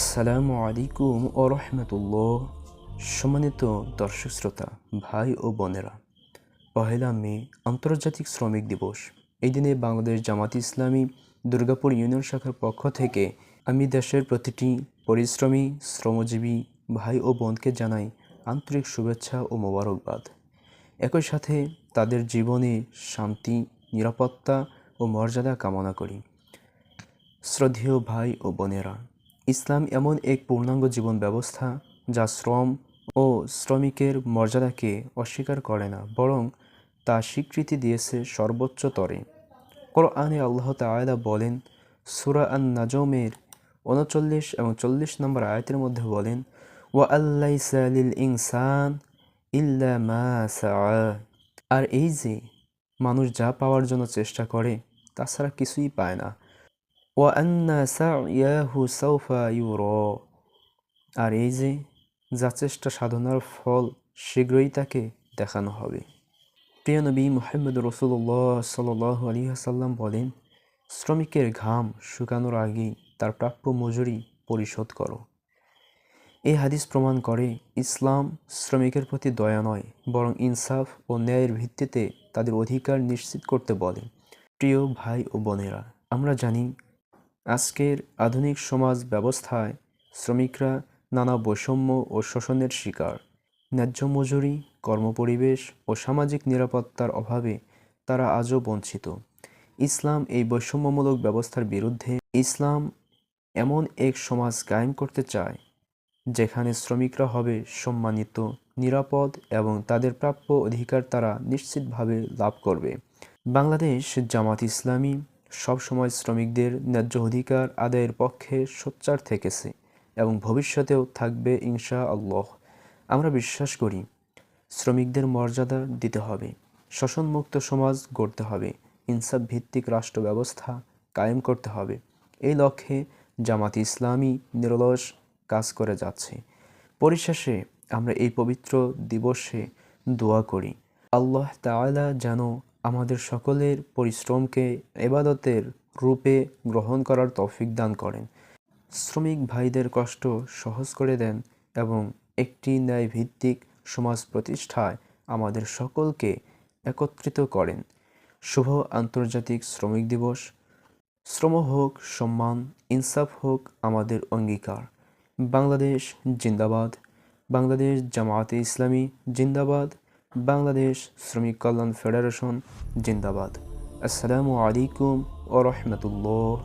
আসসালামু আলাইকুম ও রহমতুল্লাহ। সম্মানিত দর্শক শ্রোতা, ভাই ও বোনেরা, 1 মে আন্তর্জাতিক শ্রমিক দিবস। এই দিনে বাংলাদেশ জামাত ইসলামী দুর্গাপুর ইউনিয়ন শাখার পক্ষ থেকে আমি দেশের প্রতিটি পরিশ্রমী শ্রমজীবী ভাই ও বোনকে জানাই আন্তরিক শুভেচ্ছা ও মোবারকবাদ। একই সাথে তাদের জীবনে শান্তি, নিরাপত্তা ও মর্যাদা কামনা করি। শ্রদ্ধেয় ভাই ও বোনেরা, ইসলাম এমন এক পূর্ণাঙ্গ জীবন ব্যবস্থা যা শ্রম ও শ্রমিকের মর্যাদাকে অস্বীকার করে না, বরং তা স্বীকৃতি দিয়েছে সর্বোচ্চ স্তরে। কোরআনে আল্লাহ তাআলা বলেন, সূরা আন-নাজমের ৩৯ এবং ৪০ নম্বর আয়াতের মধ্যে বলেন, ওয়া আল্লাইসা লিল ইনসান ইল্লা মা সাআ। আর এই যে মানুষ যা পাওয়ার জন্য চেষ্টা করে তাছাড়া কিছুই পায় না। ওয়া আন্না সা'য়াহু সাওফা ইউরা। আর এই যে যা চেষ্টা সাধনার ফল শীঘ্রই তাকে দেখানো হবে। প্রিয় নবী মুহাম্মদ রাসূলুল্লাহ সাল্লাল্লাহু আলাইহি ওয়াসাল্লাম বলেন, শ্রমিকের ঘাম শুকানোর আগেই তার প্রাপ্য মজুরি পরিশোধ করো। এই হাদিস প্রমাণ করে ইসলাম শ্রমিকের প্রতি দয়া নয়, বরং ইনসাফ ও ন্যায়ের ভিত্তিতে তাদের অধিকার নিশ্চিত করতে বলে। প্রিয় ভাই ও বোনেরা, আমরা জানি আজকের আধুনিক সমাজ ব্যবস্থায় শ্রমিকরা নানা বৈষম্য ও শোষণের শিকার। ন্যায্য মজুরি, কর্মপরিবেশ ও সামাজিক নিরাপত্তার অভাবে তারা আজও বঞ্চিত। ইসলাম এই বৈষম্যমূলক ব্যবস্থার বিরুদ্ধে। ইসলাম এমন এক সমাজ কায়েম করতে চায় যেখানে শ্রমিকরা হবে সম্মানিত, নিরাপদ এবং তাদের প্রাপ্য অধিকার তারা নিশ্চিতভাবে লাভ করবে। বাংলাদেশ জামাত ইসলামী সবসময় শ্রমিকদের ন্যায্য অধিকার আদায়ের পক্ষে সোচ্চার থেকেছে এবং ভবিষ্যতেও থাকবে ইনশাআল্লাহ। আমরা বিশ্বাস করি শ্রমিকদের মর্যাদা দিতে হবে, শোষণমুক্ত সমাজ গড়তে হবে, ইনসাফ ভিত্তিক রাষ্ট্র ব্যবস্থা কায়েম করতে হবে। এই লক্ষ্যে জামাত ইসলামী নিরলস কাজ করে যাচ্ছে। পরিশেষে আমরা এই পবিত্র দিবসে দোয়া করি, আল্লাহ তাআলা যেন আমাদের সকলের পরিশ্রমকে ইবাদতের রূপে গ্রহণ করার তৌফিক দান করেন, শ্রমিক ভাইদের কষ্ট সহজ করে দেন এবং একটি ন্যায়ভিত্তিক সমাজ প্রতিষ্ঠায় আমাদের সকলকে একত্রিত করেন। শুভ আন্তর্জাতিক শ্রমিক দিবস। শ্রম হোক সম্মান, ইনসাফ হোক আমাদের অঙ্গীকার। বাংলাদেশ জিন্দাবাদ। বাংলাদেশ জামায়াতে ইসলামী জিন্দাবাদ। বাংলাদেশ শ্রমিক কল্যাণ ফেডারেশন জিন্দাবাদ। আসসালামু আলাইকুম ওয়া রাহমাতুল্লাহ।